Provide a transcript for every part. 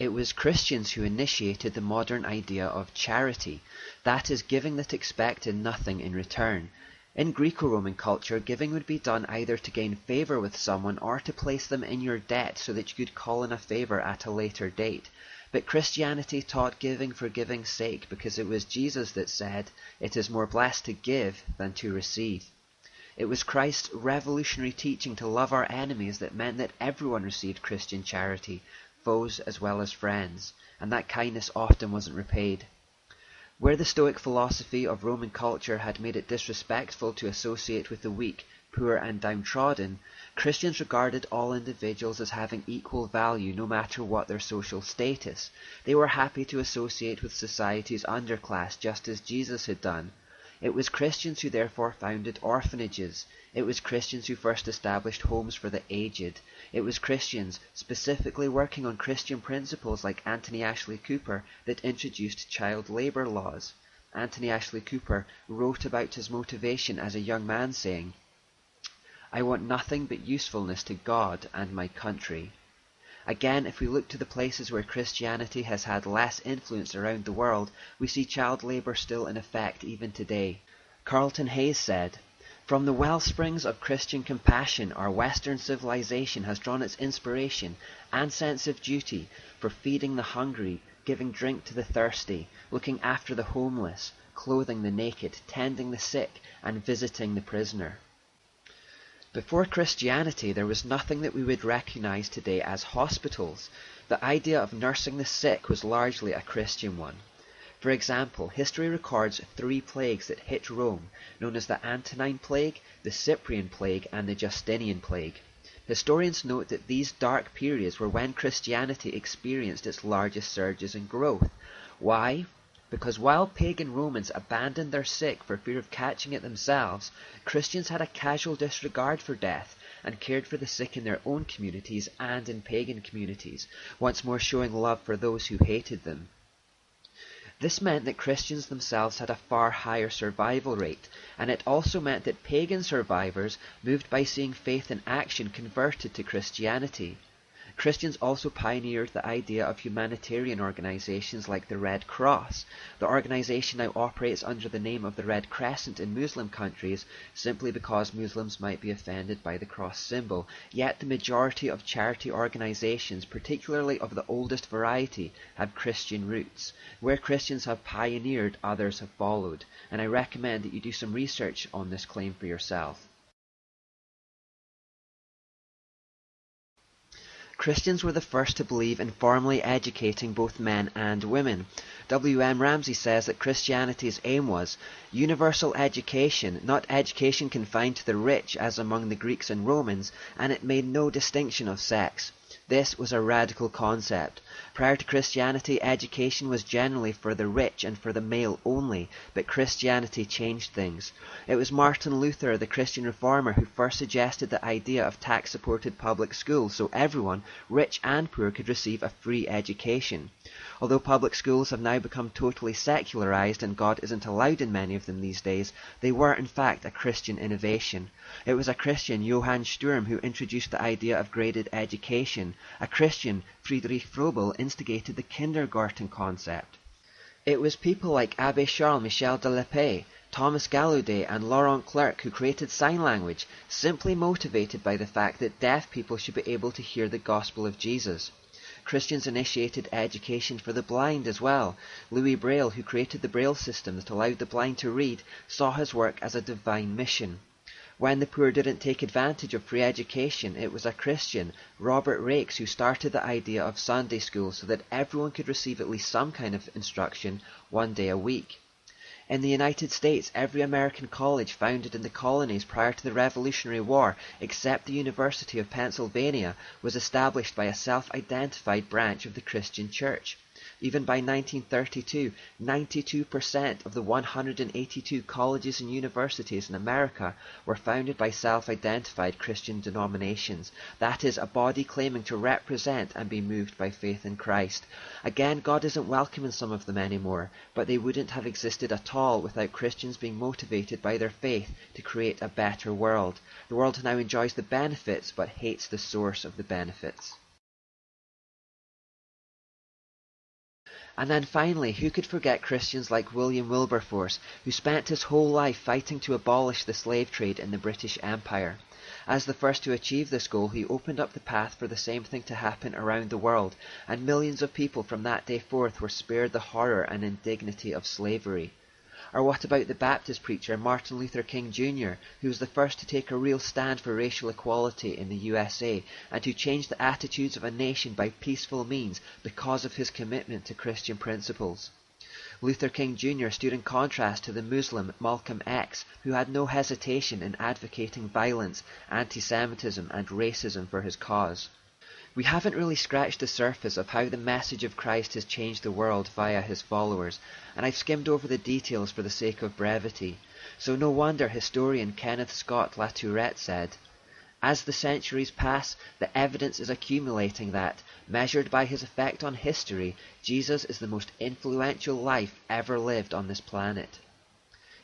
It was Christians who initiated the modern idea of charity, that is, giving that expected nothing in return. In Greco-Roman culture, giving would be done either to gain favour with someone or to place them in your debt so that you could call in a favour at a later date. But Christianity taught giving for giving's sake because it was Jesus that said, "It is more blessed to give than to receive." It was Christ's revolutionary teaching to love our enemies that meant that everyone received Christian charity, foes as well as friends, and that kindness often wasn't repaid. Where the Stoic philosophy of Roman culture had made it disrespectful to associate with the weak, poor and downtrodden, Christians regarded all individuals as having equal value no matter what their social status. They were happy to associate with society's underclass just as Jesus had done. It was Christians who therefore founded orphanages. It was Christians who first established homes for the aged. It was Christians, specifically working on Christian principles like Anthony Ashley Cooper, that introduced child labour laws. Anthony Ashley Cooper wrote about his motivation as a young man saying, "I want nothing but usefulness to God and my country." Again, if we look to the places where Christianity has had less influence around the world, we see child labour still in effect even today. Carlton Hayes said, "From the wellsprings of Christian compassion, our Western civilization has drawn its inspiration and sense of duty for feeding the hungry, giving drink to the thirsty, looking after the homeless, clothing the naked, tending the sick, and visiting the prisoner." Before Christianity, there was nothing that we would recognize today as hospitals. The idea of nursing the sick was largely a Christian one. For example, history records 3 plagues that hit Rome, known as the Antonine Plague, the Cyprian Plague, and the Justinian Plague. Historians note that these dark periods were when Christianity experienced its largest surges in growth. Why? Because while pagan Romans abandoned their sick for fear of catching it themselves, Christians had a casual disregard for death and cared for the sick in their own communities and in pagan communities, once more showing love for those who hated them. This meant that Christians themselves had a far higher survival rate, and it also meant that pagan survivors, moved by seeing faith in action, converted to Christianity. Christians also pioneered the idea of humanitarian organizations like the Red Cross. The organization now operates under the name of the Red Crescent in Muslim countries simply because Muslims might be offended by the cross symbol. Yet the majority of charity organizations, particularly of the oldest variety, have Christian roots. Where Christians have pioneered, others have followed, and I recommend that you do some research on this claim for yourself. Christians were the first to believe in formally educating both men and women. W.M. Ramsey says that Christianity's aim was universal education, not education confined to the rich as among the Greeks and Romans, and it made no distinction of sex. This was a radical concept. Prior to Christianity, education was generally for the rich and for the male only, but Christianity changed things. It was Martin Luther, the Christian reformer, who first suggested the idea of tax-supported public schools so everyone, rich and poor, could receive a free education. Although public schools have now become totally secularized and God isn't allowed in many of them these days, they were in fact a Christian innovation. It was a Christian, Johann Sturm, who introduced the idea of graded education. A Christian, Friedrich Froebel, instigated the kindergarten concept. It was people like Abbé Charles Michel de l'Épée, Thomas Gallaudet and Laurent Clerc who created sign language, simply motivated by the fact that deaf people should be able to hear the gospel of Jesus. Christians initiated education for the blind as well. Louis Braille, who created the Braille system that allowed the blind to read, saw his work as a divine mission. When the poor didn't take advantage of free education, it was a Christian, Robert Raikes, who started the idea of Sunday school so that everyone could receive at least some kind of instruction one day a week. In the United States, every American college founded in the colonies prior to the Revolutionary War, except the University of Pennsylvania, was established by a self-identified branch of the Christian Church. Even by 1932, 92% of the 182 colleges and universities in America were founded by self-identified Christian denominations. That is, a body claiming to represent and be moved by faith in Christ. Again, God isn't welcome in some of them anymore, but they wouldn't have existed at all without Christians being motivated by their faith to create a better world. The world now enjoys the benefits, but hates the source of the benefits. And then finally, who could forget Christians like William Wilberforce, who spent his whole life fighting to abolish the slave trade in the British Empire? As the first to achieve this goal, he opened up the path for the same thing to happen around the world, and millions of people from that day forth were spared the horror and indignity of slavery. Or what about the Baptist preacher Martin Luther King Jr., who was the first to take a real stand for racial equality in the USA, and who changed the attitudes of a nation by peaceful means because of his commitment to Christian principles? Luther King Jr. stood in contrast to the Muslim Malcolm X, who had no hesitation in advocating violence, anti-Semitism and racism for his cause. We haven't really scratched the surface of how the message of Christ has changed the world via his followers, and I've skimmed over the details for the sake of brevity. So no wonder historian Kenneth Scott Latourette said, "As the centuries pass, the evidence is accumulating that, measured by his effect on history, Jesus is the most influential life ever lived on this planet."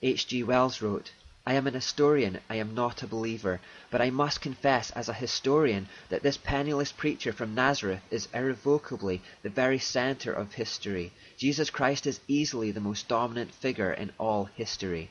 H.G. Wells wrote, "I am an historian, I am not a believer, but I must confess as a historian that this penniless preacher from Nazareth is irrevocably the very centre of history. Jesus Christ is easily the most dominant figure in all history."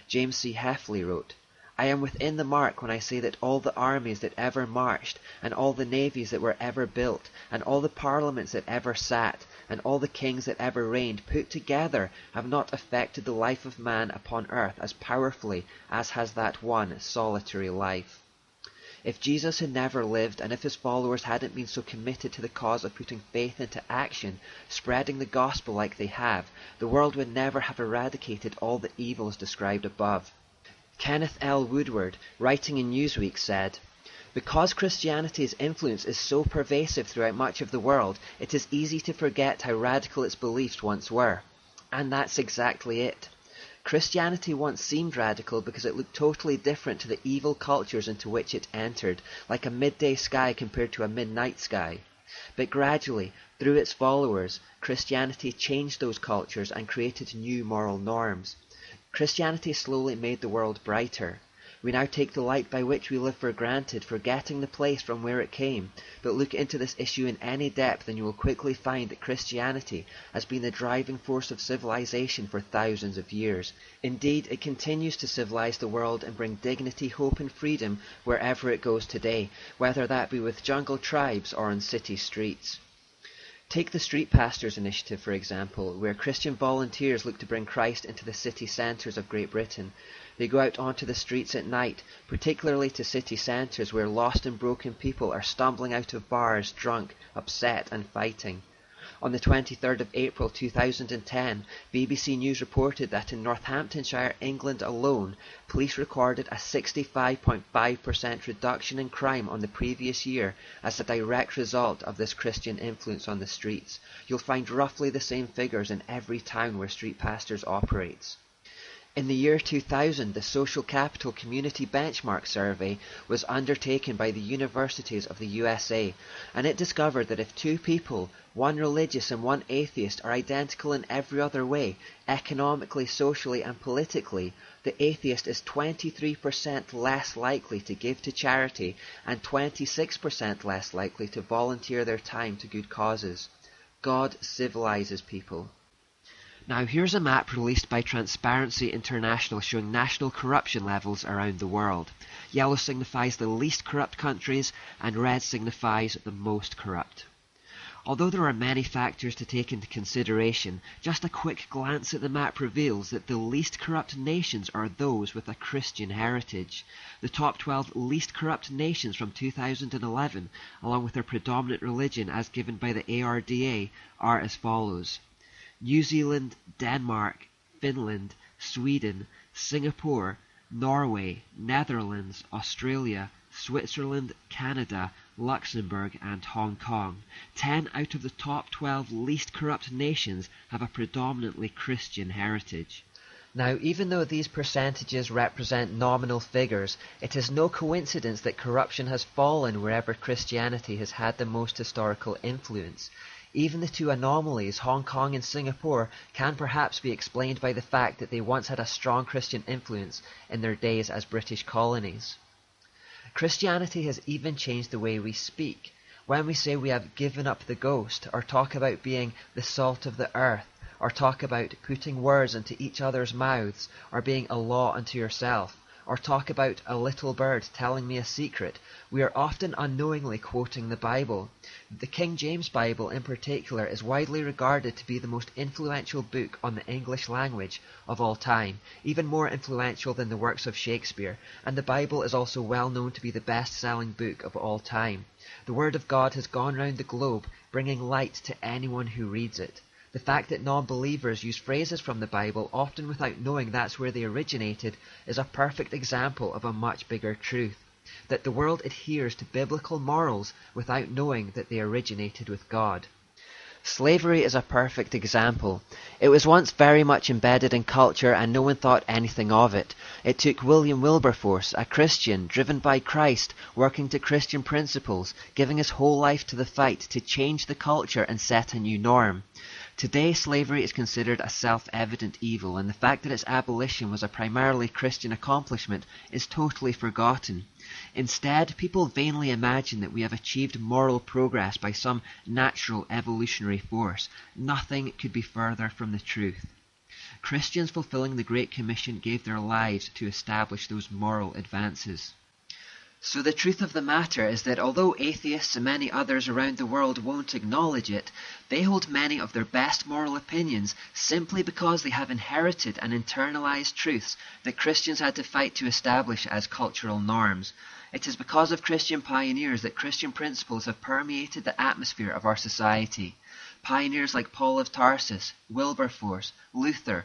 James C. Heffley wrote, "I am within the mark when I say that all the armies that ever marched, and all the navies that were ever built, and all the parliaments that ever sat, and all the kings that ever reigned, put together, have not affected the life of man upon earth as powerfully as has that one solitary life." If Jesus had never lived, and if his followers hadn't been so committed to the cause of putting faith into action, spreading the gospel like they have, the world would never have eradicated all the evils described above. Kenneth L. Woodward, writing in Newsweek, said, "Because Christianity's influence is so pervasive throughout much of the world, it is easy to forget how radical its beliefs once were." And that's exactly it. Christianity once seemed radical because it looked totally different to the evil cultures into which it entered, like a midday sky compared to a midnight sky. But gradually, through its followers, Christianity changed those cultures and created new moral norms. Christianity slowly made the world brighter. We now take the light by which we live for granted, forgetting the place from where it came. But look into this issue in any depth and you will quickly find that Christianity has been the driving force of civilization for thousands of years. Indeed, it continues to civilize the world and bring dignity, hope and freedom wherever it goes today, whether that be with jungle tribes or on city streets. Take the Street Pastors Initiative, for example, where Christian volunteers look to bring Christ into the city centres of Great Britain. They go out onto the streets at night, particularly to city centres where lost and broken people are stumbling out of bars, drunk, upset and fighting. On the 23rd of April 2010, BBC News reported that in Northamptonshire, England alone, police recorded a 65.5% reduction in crime on the previous year as a direct result of this Christian influence on the streets. You'll find roughly the same figures in every town where Street Pastors operates. In the year 2000, the Social Capital Community Benchmark Survey was undertaken by the universities of the USA, and it discovered that if two people, one religious and one atheist, are identical in every other way, economically, socially and politically, the atheist is 23% less likely to give to charity and 26% less likely to volunteer their time to good causes. God civilizes people. Now here's a map released by Transparency International showing national corruption levels around the world. Yellow signifies the least corrupt countries and red signifies the most corrupt. Although there are many factors to take into consideration, just a quick glance at the map reveals that the least corrupt nations are those with a Christian heritage. The top 12 least corrupt nations from 2011, along with their predominant religion as given by the ARDA, are as follows: New Zealand, Denmark, Finland, Sweden, Singapore, Norway, Netherlands, Australia, Switzerland, Canada, Luxembourg and Hong Kong. 10 out of the top 12 least corrupt nations have a predominantly Christian heritage. Now, even though these percentages represent nominal figures, it is no coincidence that corruption has fallen wherever Christianity has had the most historical influence. Even the two anomalies, Hong Kong and Singapore, can perhaps be explained by the fact that they once had a strong Christian influence in their days as British colonies. Christianity has even changed the way we speak. When we say we have given up the ghost, or talk about being the salt of the earth, or talk about putting words into each other's mouths, or being a law unto yourself, or talk about a little bird telling me a secret, we are often unknowingly quoting the Bible. The King James Bible in particular is widely regarded to be the most influential book on the English language of all time, even more influential than the works of Shakespeare, and the Bible is also well known to be the best-selling book of all time. The Word of God has gone round the globe, bringing light to anyone who reads it. The fact that non-believers use phrases from the Bible, often without knowing that's where they originated, is a perfect example of a much bigger truth. That the world adheres to biblical morals without knowing that they originated with God. Slavery is a perfect example. It was once very much embedded in culture and no one thought anything of it. It took William Wilberforce, a Christian, driven by Christ, working to Christian principles, giving his whole life to the fight to change the culture and set a new norm. Today, slavery is considered a self-evident evil, and the fact that its abolition was a primarily Christian accomplishment is totally forgotten. Instead, people vainly imagine that we have achieved moral progress by some natural evolutionary force. Nothing could be further from the truth. Christians fulfilling the Great Commission gave their lives to establish those moral advances. So the truth of the matter is that although atheists and many others around the world won't acknowledge it, they hold many of their best moral opinions simply because they have inherited and internalized truths that Christians had to fight to establish as cultural norms. It is because of Christian pioneers that Christian principles have permeated the atmosphere of our society. Pioneers like Paul of Tarsus, Wilberforce, Luther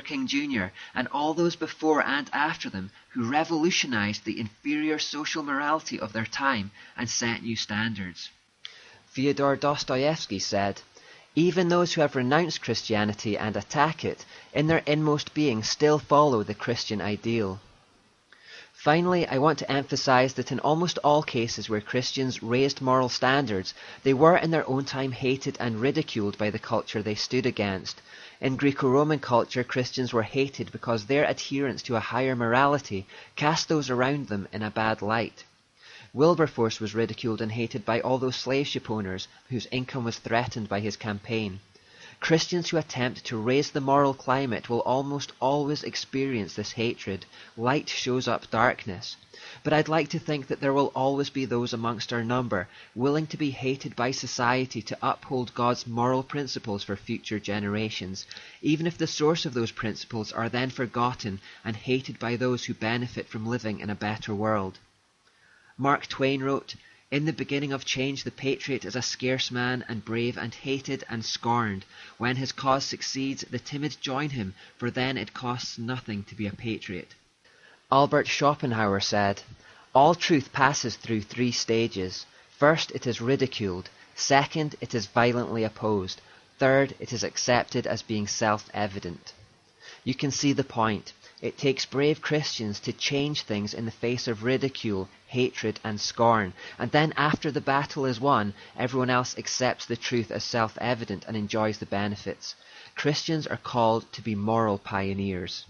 King Jr., and all those before and after them who revolutionized the inferior social morality of their time and set new standards. Fyodor Dostoevsky said, "Even those who have renounced Christianity and attack it, in their inmost being still follow the Christian ideal." Finally, I want to emphasize that in almost all cases where Christians raised moral standards, they were in their own time hated and ridiculed by the culture they stood against. In Greco-Roman culture, Christians were hated because their adherence to a higher morality cast those around them in a bad light. Wilberforce was ridiculed and hated by all those slave ship owners whose income was threatened by his campaign. Christians who attempt to raise the moral climate will almost always experience this hatred. Light shows up darkness. But I'd like to think that there will always be those amongst our number willing to be hated by society to uphold God's moral principles for future generations, even if the source of those principles are then forgotten and hated by those who benefit from living in a better world. Mark Twain wrote, "In the beginning of change the patriot is a scarce man and brave and hated and scorned. When his cause succeeds, the timid join him, for then it costs nothing to be a patriot." Albert Schopenhauer said, "All truth passes through 3 stages. First, it is ridiculed. Second, it is violently opposed. Third, it is accepted as being self-evident." You can see the point. It takes brave Christians to change things in the face of ridicule, hatred, and scorn, and then after the battle is won, everyone else accepts the truth as self-evident and enjoys the benefits. Christians are called to be moral pioneers.